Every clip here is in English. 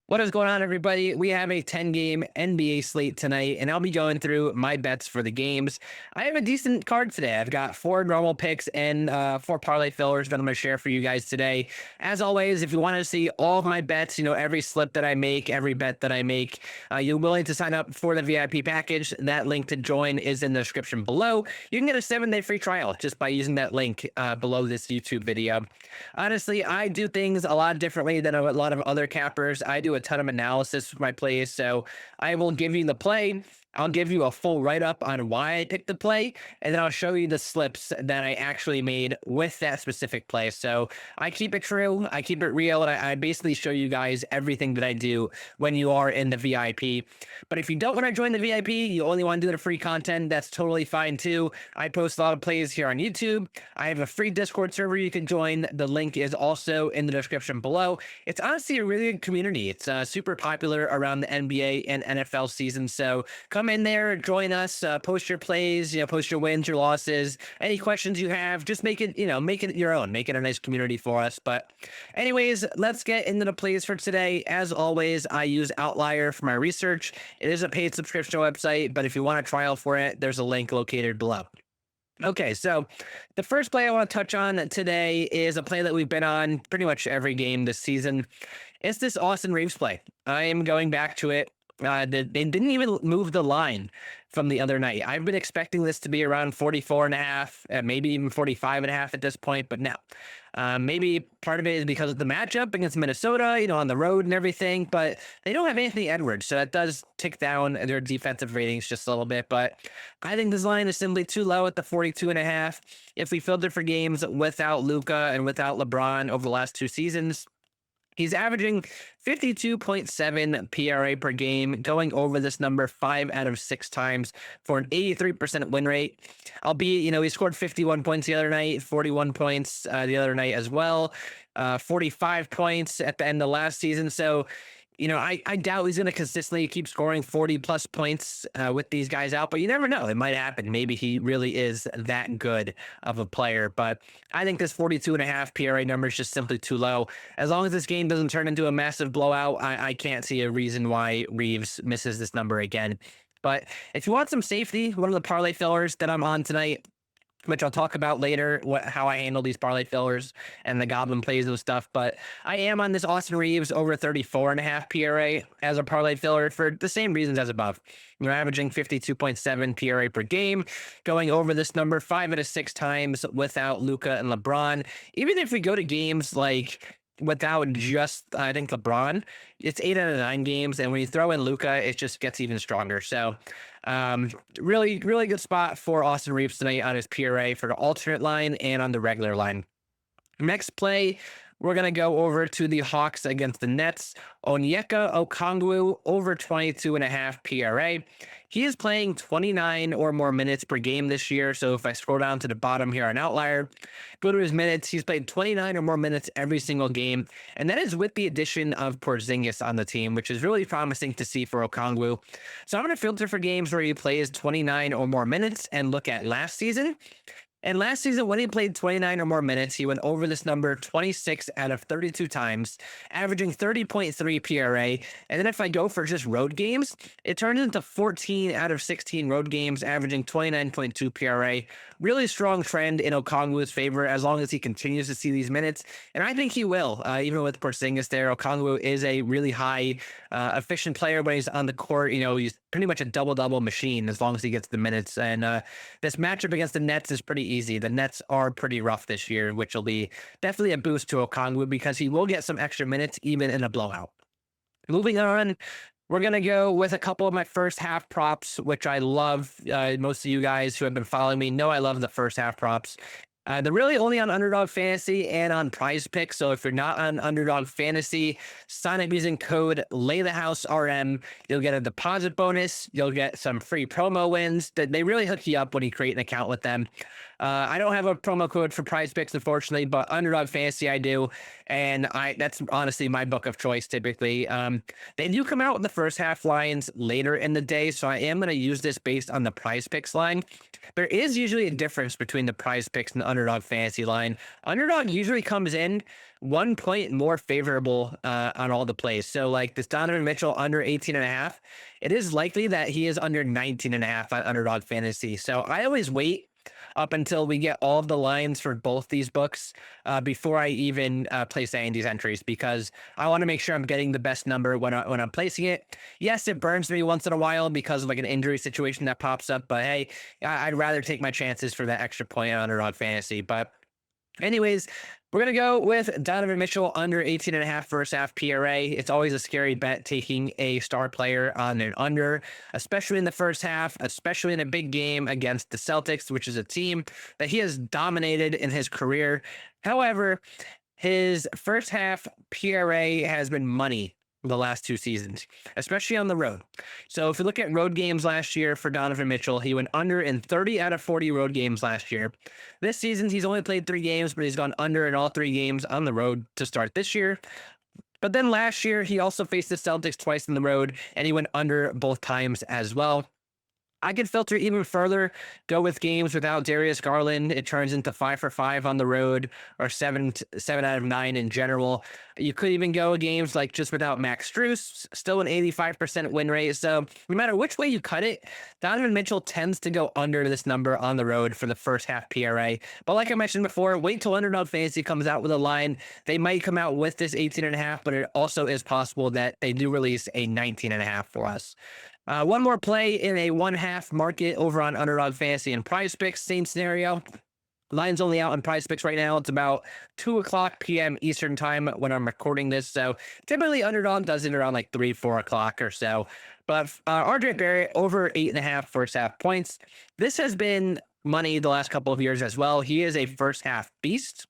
What is going on, everybody? We have a 10-game NBA slate tonight, and I'll be going through my bets for the games. I have a decent card today. I've got four normal picks and four parlay fillers that I'm going to share for you guys today. As always, if you want to see all of my bets, every slip that I make, every bet that I make, you're willing to sign up for the VIP package. That link to join is in the description below. You can get a 7-day free trial just by using that link below this YouTube video. Honestly, I do things a lot differently than a lot of other cappers. I do a ton of analysis with my plays, so I will give you the play. I'll give you a full write-up on why I picked the play, and then I'll show you the slips that I actually made with that specific play. So I keep it true, I keep it real, and I basically show you guys everything that I do when you are in the VIP. But if you don't want to join the VIP, you only want to do the free content, that's totally fine too. I post a lot of plays here on YouTube. I have a free Discord server you can join. The link is also in the description below. It's honestly a really good community. It's super popular around the NBA and NFL season, so come in there, join us, post your plays, post your wins, your losses, any questions you have. Just make it, make it your own. Make it a nice community for us. But anyways, let's get into the plays for today. As always, I use Outlier for my research. It is a paid subscription website, but if you want a trial for it, there's a link located below. Okay, so the first play I want to touch on today is a play that we've been on pretty much every game this season. It's this Austin Reeves play. I am going back to it. They didn't even move the line from the other night. I've been expecting this to be around 44.5, maybe even 45.5 at this point, but no. Maybe part of it is because of the matchup against Minnesota, on the road and everything, but they don't have Anthony Edwards, so that does tick down their defensive ratings just a little bit. But I think this line is simply too low at the 42.5. If we filter for games without Luka and without LeBron over the last two seasons, he's averaging 52.7 PRA per game, going over this number 5 out of 6 times for an 83% win rate. Albeit, he scored 51 points the other night, 41 points the other night as well, 45 points at the end of last season. So, I doubt he's going to consistently keep scoring 40-plus points with these guys out, but you never know. It might happen. Maybe he really is that good of a player, but I think this 42.5 PRA number is just simply too low. As long as this game doesn't turn into a massive blowout, I can't see a reason why Reeves misses this number again. But if you want some safety, one of the parlay fillers that I'm on tonight, which I'll talk about later, how I handle these parlay fillers and the goblin plays and stuff. But I am on this Austin Reeves over 34.5 PRA as a parlay filler for the same reasons as above. You're averaging 52.7 PRA per game, going over this number 5 out of 6 times without Luka and LeBron. Even if we go to games like without just, I think, LeBron, it's 8 out of 9 games. And when you throw in Luka, it just gets even stronger. So really, really good spot for Austin Reeves tonight on his PRA for the alternate line and on the regular line. Next play, we're going to go over to the Hawks against the Nets. Onyeka Okongwu over 22.5 PRA. He is playing 29 or more minutes per game this year. So if I scroll down to the bottom here on Outlier, go to his minutes, he's played 29 or more minutes every single game. And that is with the addition of Porzingis on the team, which is really promising to see for Okongwu. So I'm going to filter for games where he plays 29 or more minutes and look at last season. And last season, when he played 29 or more minutes, he went over this number 26 out of 32 times, averaging 30.3 PRA. And then if I go for just road games, it turns into 14 out of 16 road games, averaging 29.2 PRA. Really strong trend in Okongwu's favor as long as he continues to see these minutes. And I think he will, even with Porzingis there. Okongwu is a really high, efficient player when he's on the court. He's pretty much a double-double machine as long as he gets the minutes. And this matchup against the Nets is pretty easy. The Nets are pretty rough this year, which will be definitely a boost to Okongwu because he will get some extra minutes even in a blowout. Moving on, we're going to go with a couple of my first half props, which I love. Most of you guys who have been following me know I love the first half props. They're really only on Underdog Fantasy and on PrizePicks. So if you're not on Underdog Fantasy, sign up using code LayTheHouseRM. You'll get a deposit bonus. You'll get some free promo wins. They really hook you up when you create an account with them. I don't have a promo code for PrizePicks, unfortunately, but Underdog Fantasy I do, and that's honestly my book of choice typically. They do come out with the first half lines later in the day, so I am going to use this based on the PrizePicks line. There is usually a difference between the PrizePicks and the Underdog Fantasy line. Underdog usually comes in 1 point more favorable on all the plays. So like this Donovan Mitchell under 18.5, it is likely that he is under 19.5 on Underdog Fantasy. So I always wait up until we get all of the lines for both these books before I even place any of these entries, because I want to make sure I'm getting the best number when I'm placing it. Yes, it burns me once in a while because of like an injury situation that pops up, but hey, I'd rather take my chances for that extra point on Underdog Fantasy. But anyways, we're going to go with Donovan Mitchell under 18.5 first half PRA. It's always a scary bet taking a star player on an under, especially in the first half, especially in a big game against the Celtics, which is a team that he has dominated in his career. However, his first half PRA has been money the last 2 seasons, especially on the road. So if you look at road games last year for Donovan Mitchell, he went under in 30 out of 40 road games last year. This season, he's only played 3 games, but he's gone under in all 3 games on the road to start this year. But then last year, he also faced the Celtics twice on the road, and he went under both times as well. I could filter even further, go with games without Darius Garland. It turns into 5 for 5 on the road, or 7 out of 9 in general. You could even go games like just without Max Strus, still an 85% win rate. So no matter which way you cut it, Donovan Mitchell tends to go under this number on the road for the first half PRA. But like I mentioned before, wait till Underdog Fantasy comes out with a line. They might come out with this 18.5, but it also is possible that they do release a 19.5 for us. One more play in a 1/2 market over on Underdog Fantasy and PrizePicks. Same scenario. Line's only out on PrizePicks right now. It's about 2:00 p.m. Eastern time when I'm recording this. So typically Underdog does it around like 3-4 o'clock or so. But RJ Barrett over 8.5 first half points. This has been money the last couple of years as well. He is a first half beast.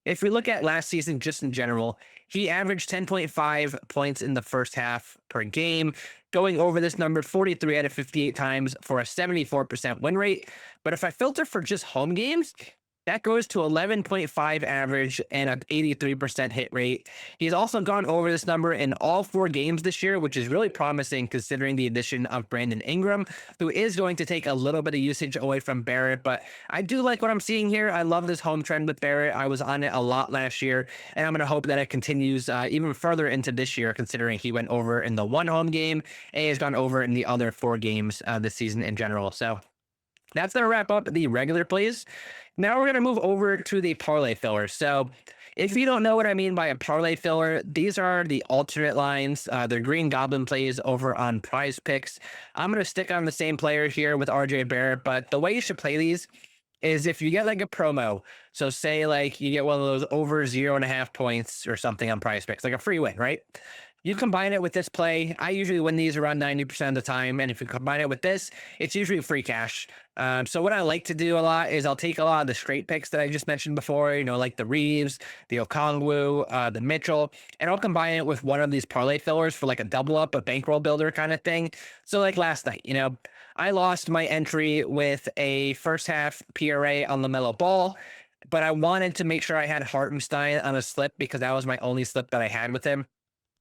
If we look at last season, just in general, he averaged 10.5 points in the first half per game, going over this number 43 out of 58 times for a 74% win rate. But if I filter for just home games, that goes to 11.5 average and an 83% hit rate. He's also gone over this number in all 4 games this year, which is really promising considering the addition of Brandon Ingram, who is going to take a little bit of usage away from Barrett. But I do like what I'm seeing here. I love this home trend with Barrett. I was on it a lot last year, and I'm going to hope that it continues even further into this year, considering he went over in the 1 home game and he's gone over in the other 4 games this season in general. So that's going to wrap up the regular plays. Now we're going to move over to the parlay fillers. So if you don't know what I mean by a parlay filler, these are the alternate lines. They're Green Goblin plays over on PrizePicks. I'm going to stick on the same player here with RJ Barrett, but the way you should play these is if you get like a promo. So say like you get one of those over 0.5 points or something on PrizePicks, like a free win, right? You combine it with this play. I usually win these around 90% of the time. And if you combine it with this, it's usually free cash. So what I like to do a lot is I'll take a lot of the straight picks that I just mentioned before, you know, like the Reeves, the Okongwu, the Mitchell, and I'll combine it with one of these parlay fillers for like a double up, a bankroll builder kind of thing. So like last night, you know, I lost my entry with a first half PRA on LaMelo Ball, but I wanted to make sure I had Hartenstein on a slip because that was my only slip that I had with him.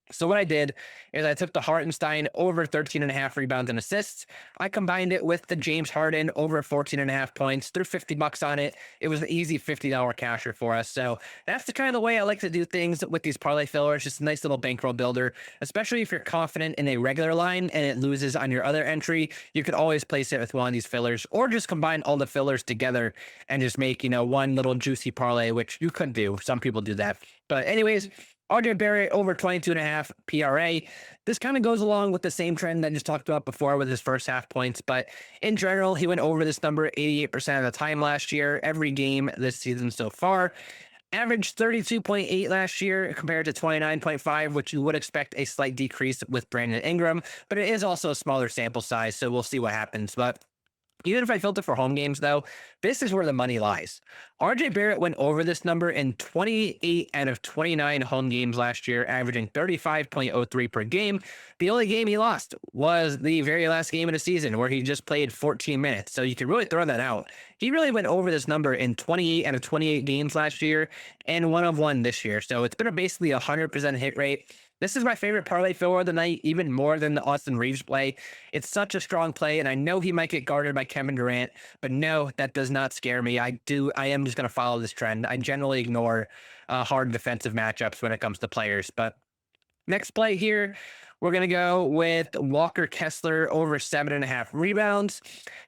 So what I did is I took the Hartenstein over 13.5 rebounds and assists. I combined it with the James Harden over 14.5 points, threw $50 on it. It was an easy $50 casher for us. So that's the kind of way I like to do things with these parlay fillers. Just a nice little bankroll builder, especially if you're confident in a regular line and it loses on your other entry. You could always place it with one of these fillers, or just combine all the fillers together and just make, you know, one little juicy parlay, which you could do. Some people do that. But anyways, RJ Barrett over 22.5 PRA. This kind of goes along with the same trend that I just talked about before with his first half points, but in general, he went over this number 88% of the time last year, every game this season so far. Averaged 32.8 last year compared to 29.5, which you would expect a slight decrease with Brandon Ingram, but it is also a smaller sample size, so we'll see what happens. But even if I filter for home games, though, this is where the money lies. RJ Barrett went over this number in 28 out of 29 home games last year, averaging 35.03 per game. The only game he lost was the very last game of the season, where he just played 14 minutes. So you can really throw that out. He really went over this number in 28 out of 28 games last year and 1 of 1 this year. So it's been basically a 100% hit rate. This is my favorite parlay filler of the night, even more than the Austin Reeves play. It's such a strong play, and I know he might get guarded by Kevin Durant, but no, that does not scare me. I am just going to follow this trend. I generally ignore hard defensive matchups when it comes to players. But next play here, we're going to go with Walker Kessler over 7.5 rebounds.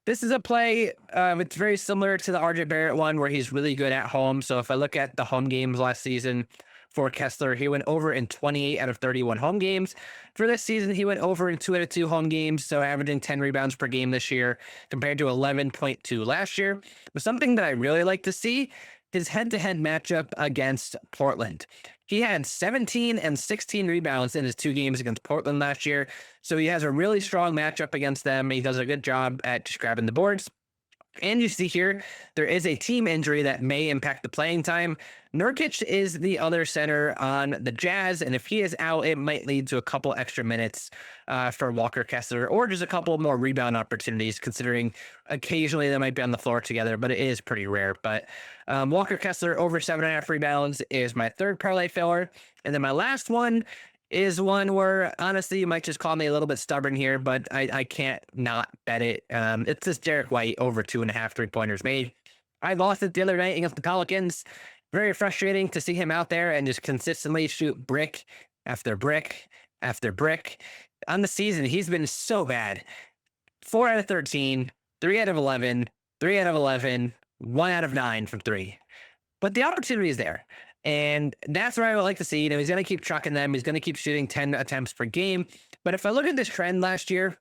This is a play. It's very similar to the RJ Barrett one where he's really good at home. So if I look at the home games last season for Kessler, he went over in 28 out of 31 home games. For this season, he went over in 2 out of 2 home games, so averaging 10 rebounds per game this year compared to 11.2 last year. But something that I really like to see, his head-to-head matchup against Portland. He had 17 and 16 rebounds in his 2 games against Portland last year, so he has a really strong matchup against them. He does a good job at just grabbing the boards. And you see here, there is a team injury that may impact the playing time. Nurkic is the other center on the Jazz, and if he is out, it might lead to a couple extra minutes for Walker Kessler, or just a couple more rebound opportunities, considering occasionally they might be on the floor together, but it is pretty rare. But Walker Kessler over 7.5 rebounds is my third parlay filler. And then my last one is one where, honestly, you might just call me a little bit stubborn here, but I can't not bet it. It's this Derek White over 2.5 3-pointers made. I lost it the other night against the Pelicans. Very frustrating to see him out there and just consistently shoot brick after brick after brick. On the season, he's been so bad. 4 out of 13, 3 out of 11, 3 out of 11, 1 out of 9 from 3. But the opportunity is there. And that's where I would like to see. He's going to keep trucking them. He's going to keep shooting 10 attempts per game. But if I look at this trend last year,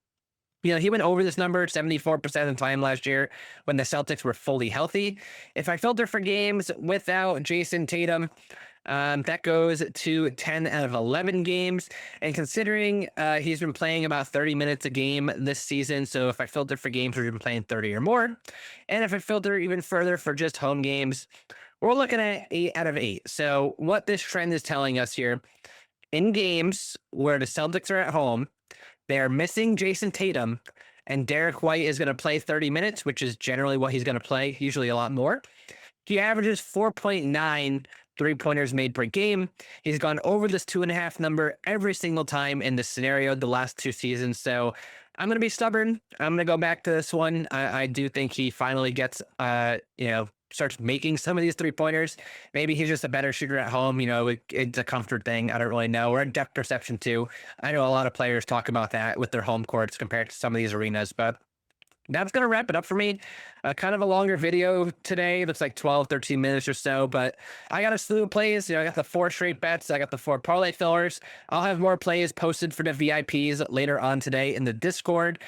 he went over this number 74% of the time last year when the Celtics were fully healthy. If I filter for games without Jason Tatum, that goes to 10 out of 11 games. And considering he's been playing about 30 minutes a game this season, so if I filter for games where he's been playing 30 or more, and if I filter even further for just home games, we're looking at 8 out of 8. So what this trend is telling us here, in games where the Celtics are at home, they are missing Jason Tatum, and Derek White is going to play 30 minutes, which is generally what he's going to play, usually a lot more. He averages 4.9 3-pointers made per game. He's gone over this 2.5 number every single time in this scenario the last 2 seasons. So I'm going to be stubborn. I'm going to go back to this one. I do think he finally gets, starts making some of these 3-pointers. Maybe he's just a better shooter at home. It's a comfort thing. I don't really know. Or a depth perception too. I know a lot of players talk about that with their home courts compared to some of these arenas, but that's going to wrap it up for me. Kind of a longer video today. It looks like 12, 13 minutes or so, but I got a slew of plays. I got the 4 straight bets. I got the 4 parlay fillers. I'll have more plays posted for the VIPs later on today in the Discord.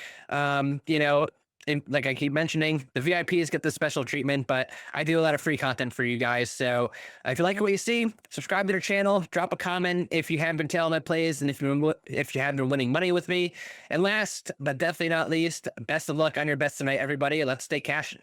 And like I keep mentioning, the VIPs get the special treatment, but I do a lot of free content for you guys. So if you like what you see, subscribe to their channel, drop a comment if you haven't been telling my plays, and if you haven't been winning money with me. And last but definitely not least, best of luck on your bets tonight, everybody. Let's stay cashing.